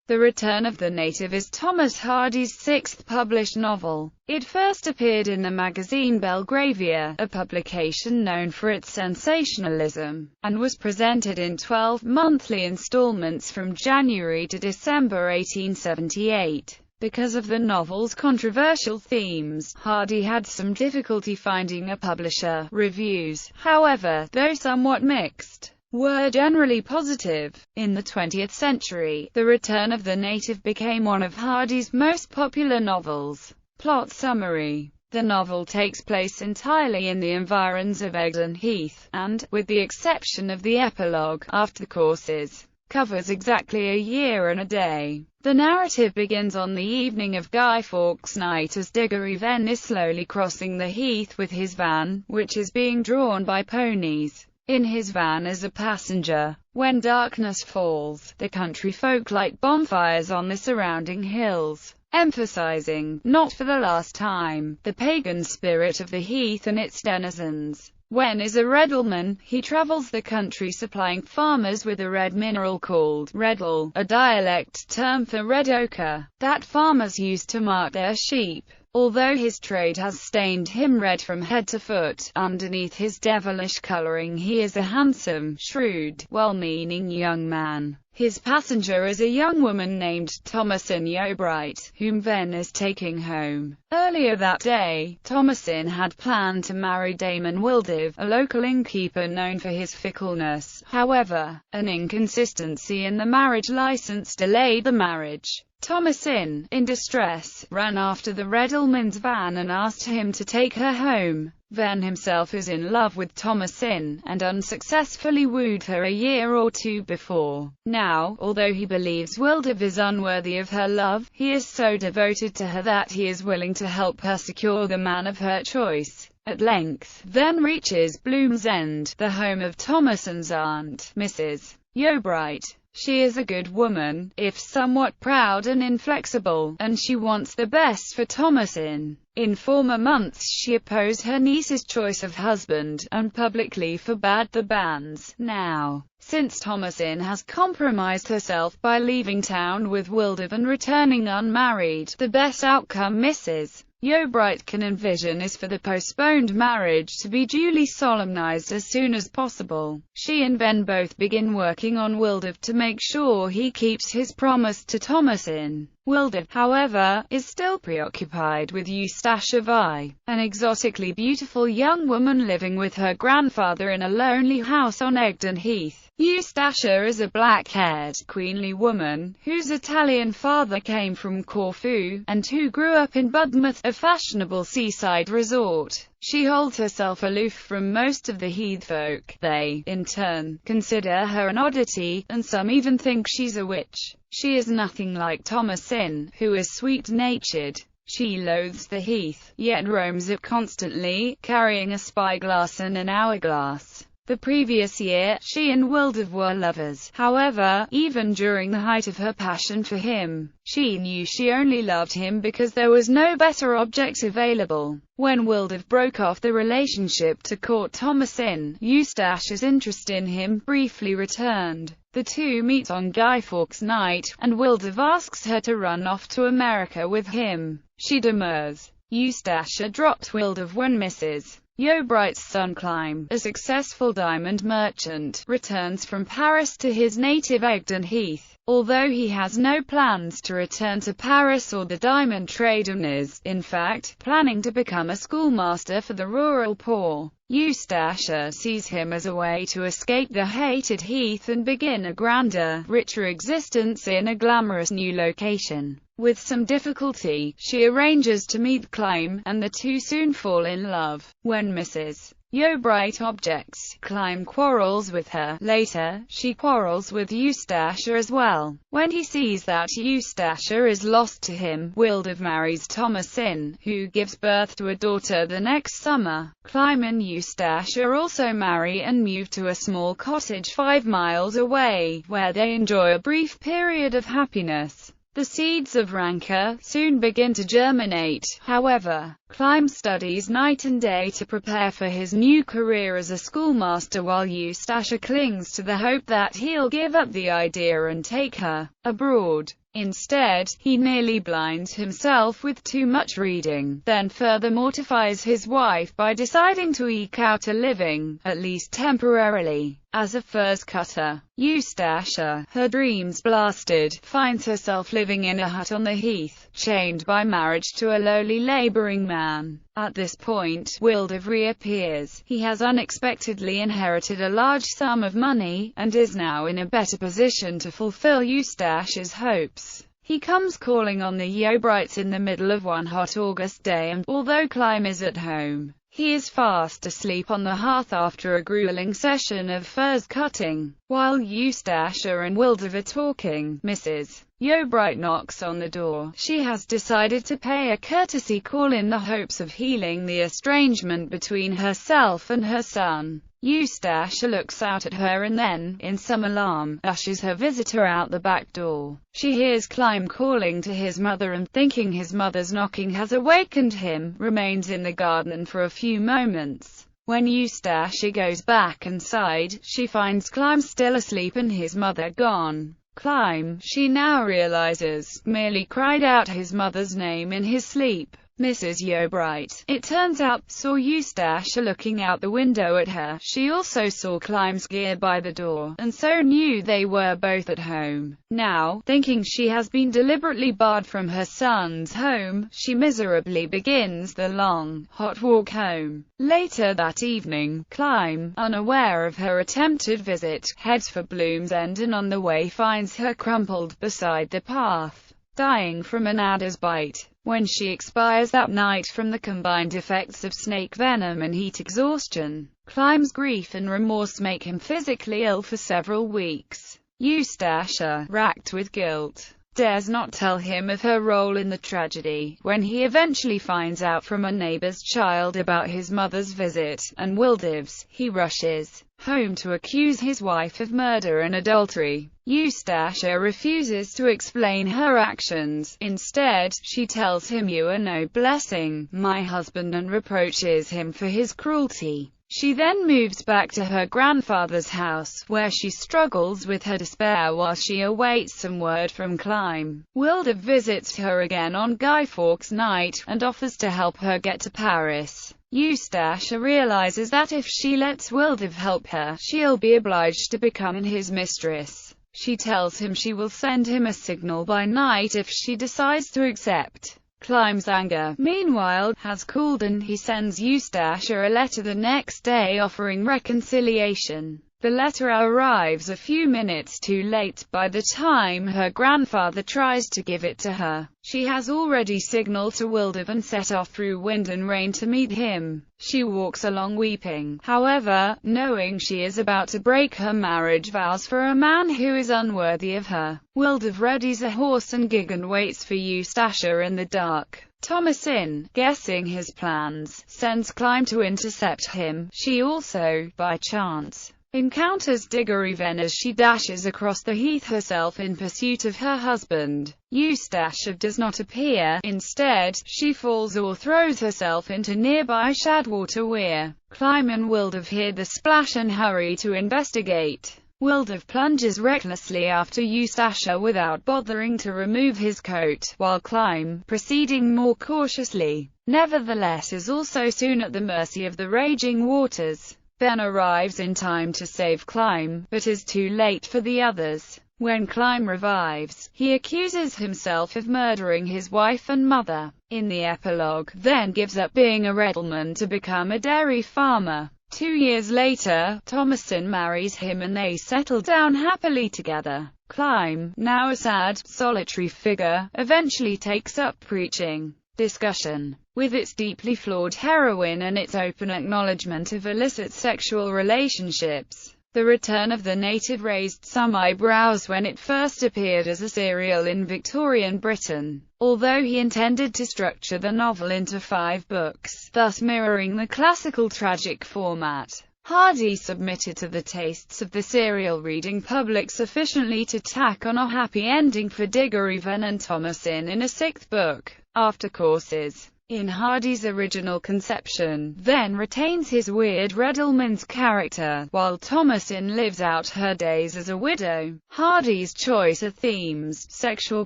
The Return of the Native is Thomas Hardy's sixth published novel. It first appeared in the magazine Belgravia, a publication known for its sensationalism, and was presented in 12 monthly installments from January to December 1878. Because of the novel's controversial themes, Hardy had some difficulty finding a publisher. Reviews, however, though somewhat mixed, were generally positive. In the 20th century, The Return of the Native became one of Hardy's most popular novels. Plot summary. The novel takes place entirely in the environs of Egdon Heath, and, with the exception of the epilogue, after courses, covers exactly a year and a day. The narrative begins on the evening of Guy Fawkes Night as Diggory Venn is slowly crossing the heath with his van, which is being drawn by ponies. In his van is a passenger. When darkness falls, the country folk light bonfires on the surrounding hills, emphasizing, not for the last time, the pagan spirit of the heath and its denizens. Wen is a Reddleman. He travels the country supplying farmers with a red mineral called Reddle, a dialect term for red ochre, that farmers use to mark their sheep. Although his trade has stained him red from head to foot, underneath his devilish coloring he is a handsome, shrewd, well-meaning young man. His passenger is a young woman named Thomasin Yobright, whom Venn is taking home. Earlier that day, Thomasin had planned to marry Damon Wildiv, a local innkeeper known for his fickleness. However, an inconsistency in the marriage license delayed the marriage. Thomasin, in distress, ran after the Reddleman's van and asked him to take her home. Venn himself is in love with Thomasin, and unsuccessfully wooed her a year or two before. Now, although he believes Wildiv is unworthy of her love, he is so devoted to her that he is willing to help her secure the man of her choice. At length, Venn reaches Bloom's End, the home of Thomasin's aunt, Mrs. Yeobright. She is a good woman, if somewhat proud and inflexible, and she wants the best for Thomasin. In former months she opposed her niece's choice of husband, and publicly forbade the banns. Now, since Thomasin has compromised herself by leaving town with Wildiv and returning unmarried, the best outcome Mrs. Yeobright can envision is for the postponed marriage to be duly solemnized as soon as possible. She and Venn both begin working on Wildiv to make sure he keeps his promise to Thomasin. Wildiv, however, is still preoccupied with Eustacia Vi, an exotically beautiful young woman living with her grandfather in a lonely house on Egdon Heath. Eustacia is a black-haired, queenly woman, whose Italian father came from Corfu, and who grew up in Budmouth, a fashionable seaside resort. She holds herself aloof from most of the heathfolk. They, in turn, consider her an oddity, and some even think she's a witch. She is nothing like Thomasin, who is sweet-natured. She loathes the heath, yet roams it constantly, carrying a spyglass and an hourglass. The previous year, she and Wildiv were lovers. However, even during the height of her passion for him, she knew she only loved him because there was no better object available. When Wildiv broke off the relationship to court Thomasin, Eustacia's interest in him briefly returned. The two meet on Guy Fawkes Night, and Wildiv asks her to run off to America with him. She demurs. Eustacia dropped Wildiv when Mrs. Yeobright's son Clyme, a successful diamond merchant, returns from Paris to his native Egdon Heath. Although he has no plans to return to Paris or the diamond trade and is, in fact, planning to become a schoolmaster for the rural poor, Eustacia sees him as a way to escape the hated heath and begin a grander, richer existence in a glamorous new location. With some difficulty, she arranges to meet Clyme, and the two soon fall in love. When Mrs. Yeobright objects, Clyme quarrels with her. Later, she quarrels with Eustacia as well. When he sees that Eustacia is lost to him, Wildiv marries Thomasin, who gives birth to a daughter the next summer. Clyme and Eustacia also marry and move to a small cottage 5 miles away, where they enjoy a brief period of happiness. The seeds of rancor soon begin to germinate, however. Clyme studies night and day to prepare for his new career as a schoolmaster while Eustacia clings to the hope that he'll give up the idea and take her abroad. Instead, he nearly blinds himself with too much reading, then further mortifies his wife by deciding to eke out a living, at least temporarily, as a furs cutter. Eustacia, her dreams blasted, finds herself living in a hut on the heath, chained by marriage to a lowly labouring man. At this point, Wilder reappears. He has unexpectedly inherited a large sum of money, and is now in a better position to fulfill Eustacia's hopes. He comes calling on the Yeobrights in the middle of one hot August day, and, although Clym is at home, he is fast asleep on the hearth after a grueling session of furs cutting. While Eustacia and Wilder are talking, Mrs. Yeobright knocks on the door. She has decided to pay a courtesy call in the hopes of healing the estrangement between herself and her son. Eustacia looks out at her and then, in some alarm, ushers her visitor out the back door. She hears Clym calling to his mother and, thinking his mother's knocking has awakened him, remains in the garden for a few moments. When Eustacia goes back inside, she finds Clym still asleep and his mother gone. Clym, she now realizes, merely cried out his mother's name in his sleep. Mrs. Yobright, it turns out, saw Eustacia looking out the window at her. She also saw Clym's gear by the door, and so knew they were both at home. Now, thinking she has been deliberately barred from her son's home, she miserably begins the long, hot walk home. Later that evening, Clym, unaware of her attempted visit, heads for Bloom's End and on the way finds her crumpled beside the path, dying from an adder's bite. When she expires that night from the combined effects of snake venom and heat exhaustion, Clym's grief and remorse make him physically ill for several weeks. Eustacia, racked with guilt, dares not tell him of her role in the tragedy. When he eventually finds out from a neighbor's child about his mother's visit, and Wilder's, he rushes home to accuse his wife of murder and adultery. Eustacia refuses to explain her actions. Instead, she tells him, "You are no blessing, my husband," and reproaches him for his cruelty. She then moves back to her grandfather's house, where she struggles with her despair while she awaits some word from Clym. Wilder visits her again on Guy Fawkes night, and offers to help her get to Paris. Eustacia realizes that if she lets Wilder help her, she'll be obliged to become his mistress. She tells him she will send him a signal by night if she decides to accept. Clym's anger, meanwhile, has cooled and he sends Eustacia a letter the next day offering reconciliation. The letter arrives a few minutes too late. By the time her grandfather tries to give it to her, she has already signaled to Wilder and set off through wind and rain to meet him. She walks along weeping, however, knowing she is about to break her marriage vows for a man who is unworthy of her. Wilder readies a horse and gig and waits for Eustacia in the dark. Thomasin, guessing his plans, sends Clym to intercept him. She also, by chance, encounters Diggoryven as she dashes across the heath herself in pursuit of her husband. Eustacia does not appear. Instead, she falls or throws herself into nearby Shadwater Weir. Clym and Wilder hear the splash and hurry to investigate. Wilder plunges recklessly after Eustacia without bothering to remove his coat, while Clym, proceeding more cautiously, nevertheless is also soon at the mercy of the raging waters. Ben arrives in time to save Clym, but is too late for the others. When Clym revives, he accuses himself of murdering his wife and mother. In the epilogue, then gives up being a Reddleman to become a dairy farmer. 2 years later, Thomasin marries him and they settle down happily together. Clym, now a sad, solitary figure, eventually takes up preaching. Discussion. With its deeply flawed heroine and its open acknowledgement of illicit sexual relationships, The Return of the Native raised some eyebrows when it first appeared as a serial in Victorian Britain, although he intended to structure the novel into 5 books, thus mirroring the classical tragic format. Hardy submitted to the tastes of the serial reading public sufficiently to tack on a happy ending for Diggoryven and Thomasin in a 6th book. After courses in Hardy's original conception, then retains his weird Reddleman's character, while Thomasin lives out her days as a widow. Hardy's choice of themes, sexual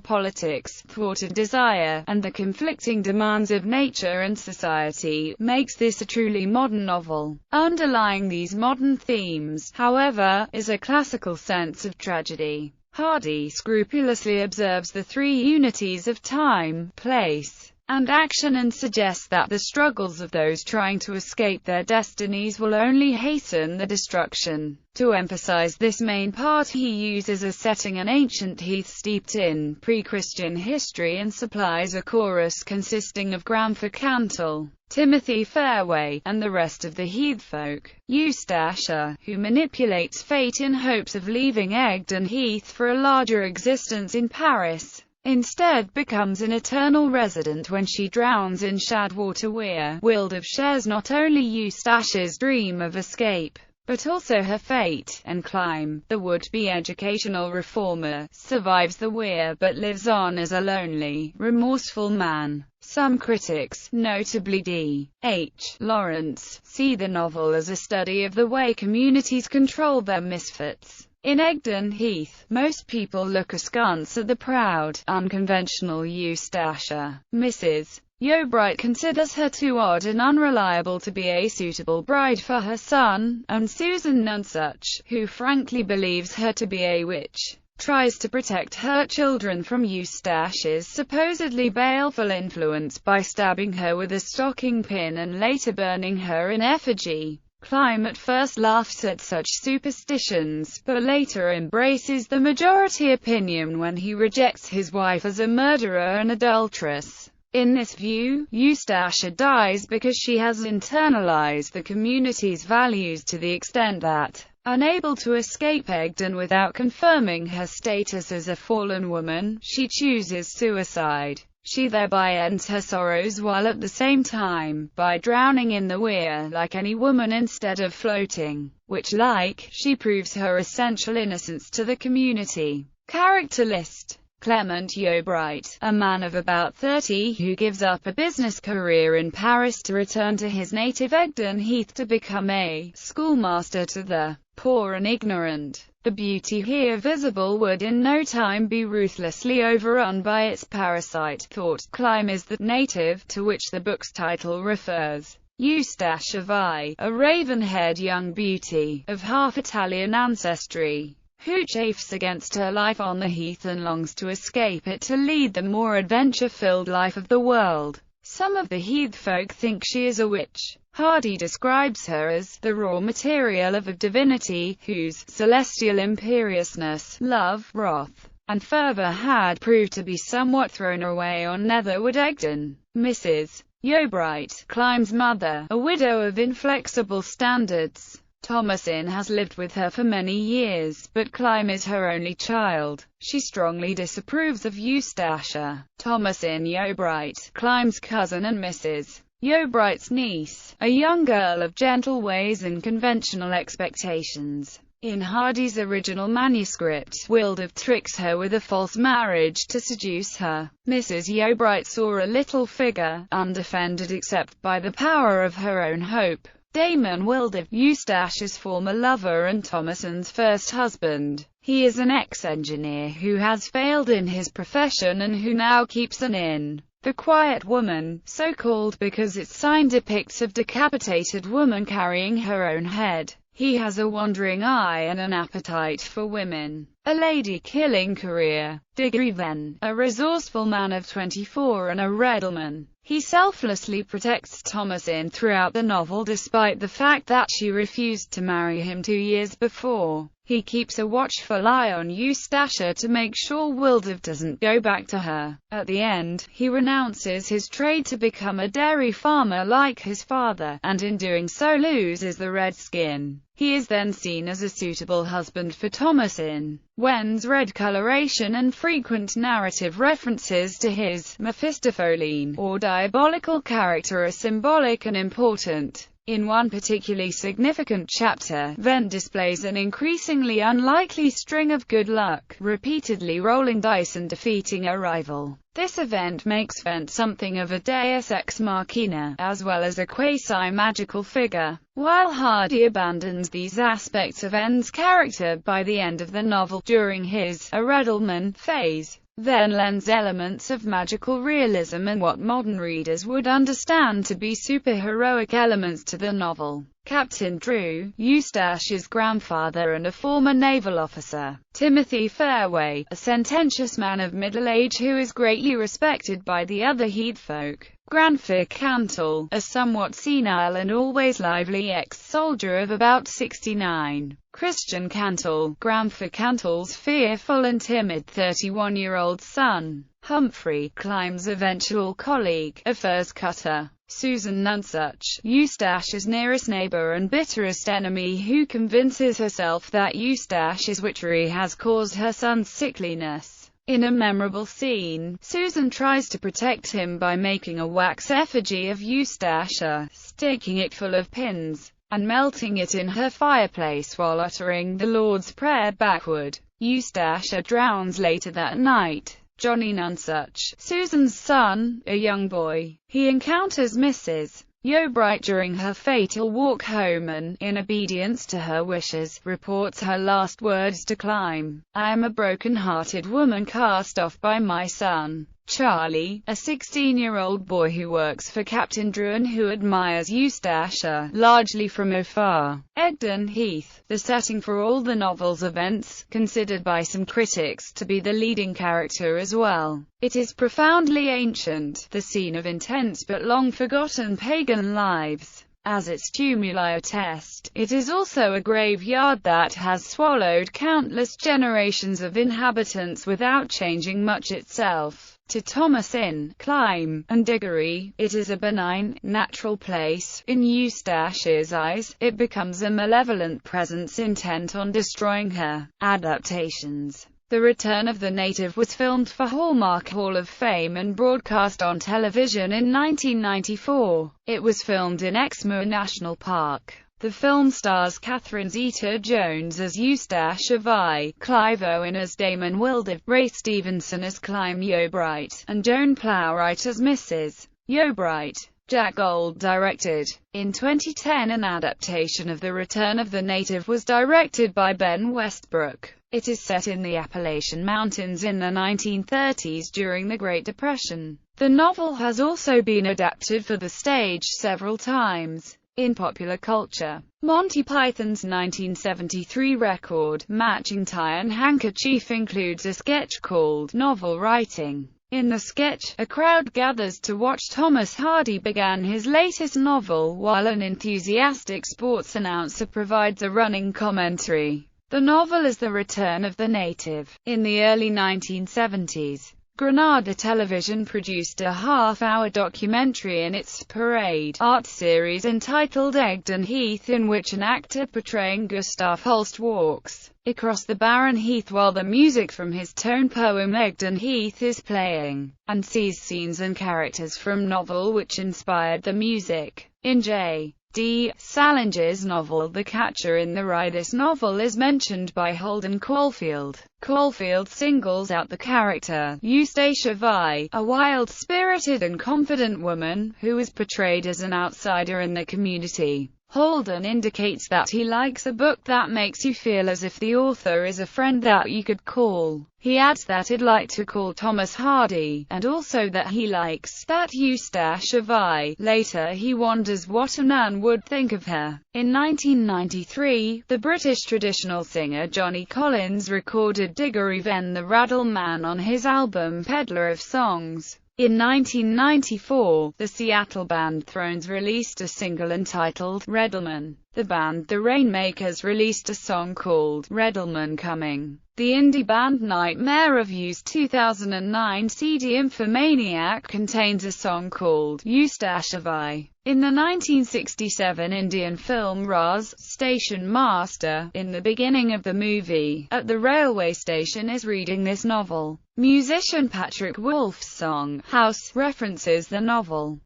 politics, thwarted desire, and the conflicting demands of nature and society, makes this a truly modern novel. Underlying these modern themes, however, is a classical sense of tragedy. Hardy scrupulously observes the three unities of time, place, and action, and suggests that the struggles of those trying to escape their destinies will only hasten the destruction. To emphasize this main part, he uses a setting an ancient heath steeped in pre-Christian history, and supplies a chorus consisting of Granfer Cantle, Timothy Fairway, and the rest of the heathfolk. Eustacia, who manipulates fate in hopes of leaving Egdon Heath for a larger existence in Paris, instead becomes an eternal resident when she drowns in Shadwater Weir. Wilder shares not only Eustacia's dream of escape, but also her fate, and Clyme, the would-be educational reformer, survives the Weir but lives on as a lonely, remorseful man. Some critics, notably D. H. Lawrence, see the novel as a study of the way communities control their misfits. In Egdon Heath, most people look askance at the proud, unconventional Eustacia. Mrs. Yobright considers her too odd and unreliable to be a suitable bride for her son, and Susan Nonsuch, who frankly believes her to be a witch, tries to protect her children from Eustacia's supposedly baleful influence by stabbing her with a stocking pin and later burning her in effigy. Clyme at first laughs at such superstitions, but later embraces the majority opinion when he rejects his wife as a murderer and adulteress. In this view, Eustacia dies because she has internalized the community's values to the extent that, unable to escape Egdon without confirming her status as a fallen woman, she chooses suicide. She thereby ends her sorrows while at the same time, by drowning in the Weir like any woman instead of floating, which, like, she proves her essential innocence to the community. Character list: Clement Yeobright, a man of about 30 who gives up a business career in Paris to return to his native Egdon Heath to become a schoolmaster to the poor and ignorant. The beauty here visible would in no time be ruthlessly overrun by its parasite, thought. Clyme is the native to which the book's title refers. Eustacia Vi, a raven-haired young beauty, of half-Italian ancestry, who chafes against her life on the heath and longs to escape it to lead the more adventure-filled life of the world. Some of the heathfolk think she is a witch. Hardy describes her as the raw material of a divinity, whose celestial imperiousness, love, wrath, and fervor had proved to be somewhat thrown away on Netherwood Egdon. Mrs. Yeobright, Clyme's mother, a widow of inflexible standards. Thomasin has lived with her for many years, but Clyme is her only child. She strongly disapproves of Eustacia. Thomasin Yeobright, Clyme's cousin and Mrs. Yeobright's niece, a young girl of gentle ways and conventional expectations. In Hardy's original manuscript, Wilder tricks her with a false marriage to seduce her. Mrs. Yeobright saw a little figure, undefended except by the power of her own hope. Damon Wilder, Eustacia's former lover and Thomasin's first husband. He is an ex-engineer who has failed in his profession and who now keeps an inn. The Quiet Woman, so called because its sign depicts a decapitated woman carrying her own head. He has a wandering eye and an appetite for women. A lady-killing career. Diggory Venn, a resourceful man of 24 and a Reddleman. He selflessly protects Thomasin throughout the novel despite the fact that she refused to marry him 2 years before. He keeps a watchful eye on Eustacia to make sure Wilder doesn't go back to her. At the end, he renounces his trade to become a dairy farmer like his father, and in doing so loses the red skin. He is then seen as a suitable husband for Thomasin. Wen's red coloration and frequent narrative references to his Mephistopheline, or diabolical character are symbolic and important. In one particularly significant chapter, Vent displays an increasingly unlikely string of good luck, repeatedly rolling dice and defeating a rival. This event makes Vent something of a deus ex machina, as well as a quasi-magical figure. While Hardy abandons these aspects of Vent's character by the end of the novel, during his a Reddleman phase, then lends elements of magical realism and what modern readers would understand to be superheroic elements to the novel. Captain Drew, Eustacia's grandfather and a former naval officer, Timothy Fairway, a sententious man of middle age who is greatly respected by the other heathfolk. Grandfer Cantle, a somewhat senile and always lively ex-soldier of about 69. Christian Cantle, Grandfer Cantle's fearful and timid 31-year-old son. Humphrey, Climb's eventual colleague, a furs cutter. Susan Nunsuch, Eustacia's nearest neighbor and bitterest enemy who convinces herself that Eustacia's witchery has caused her son's sickliness. In a memorable scene, Susan tries to protect him by making a wax effigy of Eustacia, sticking it full of pins, and melting it in her fireplace while uttering the Lord's Prayer backward. Eustacia drowns later that night. Johnny Nunsuch, Susan's son, a young boy. He encounters Mrs. Yobright during her fatal walk home and, in obedience to her wishes, reports her last words to Climb. "I am a broken-hearted woman cast off by my son, Charlie, a 16-year-old boy who works for Captain Drew and who admires Eustacia, largely from afar." Egdon Heath, the setting for all the novel's events, considered by some critics to be the leading character as well. It is profoundly ancient, the scene of intense but long-forgotten pagan lives. As its tumuli attest, it is also a graveyard that has swallowed countless generations of inhabitants without changing much itself. To Thomas in Climb and Diggory, it is a benign, natural place. In Eustacia's eyes, it becomes a malevolent presence intent on destroying her. Adaptations. The Return of the Native was filmed for Hallmark Hall of Fame and broadcast on television in 1994. It was filmed in Exmoor National Park. The film stars Catherine Zeta-Jones as Eustacia Vi, Clive Owen as Damon Wilder, Ray Stevenson as Climb Yeobright, and Joan Plowright as Mrs. Yeobright. Jack Gold directed. In 2010, an adaptation of The Return of the Native was directed by Ben Westbrook. It is set in the Appalachian Mountains in the 1930s during the Great Depression. The novel has also been adapted for the stage several times. In popular culture, Monty Python's 1973 record, Matching Tie and Handkerchief, includes a sketch called Novel Writing. In the sketch, a crowd gathers to watch Thomas Hardy begin his latest novel, while an enthusiastic sports announcer provides a running commentary. The novel is The Return of the Native. In the early 1970s, Granada Television produced a half-hour documentary in its Parade art series entitled Egdon Heath, in which an actor portraying Gustav Holst walks across the barren heath while the music from his tone poem Egdon Heath is playing, and sees scenes and characters from novel which inspired the music. In J.D. Salinger's novel The Catcher in the Rye, this novel is mentioned by Holden Caulfield. Caulfield singles out the character, Eustacia Vi, a wild-spirited and confident woman, who is portrayed as an outsider in the community. Holden indicates that he likes a book that makes you feel as if the author is a friend that you could call. He adds that he'd like to call Thomas Hardy, and also that he likes that Eustacia Vi. Later he wonders what a nun would think of her. In 1993, the British traditional singer Johnny Collins recorded Diggory Ven the Reddleman on his album Peddler of Songs. In 1994, the Seattle band Thrones released a single entitled Reddleman. The band The Rainmakers released a song called Reddleman Coming. The indie band Nightmare Review's 2009 CD Infomaniac contains a song called Eustacia Vi. In the 1967 Indian film Raz, Station Master, in the beginning of the movie, at the railway station is reading this novel. Musician Patrick Wolf's song, House, references the novel.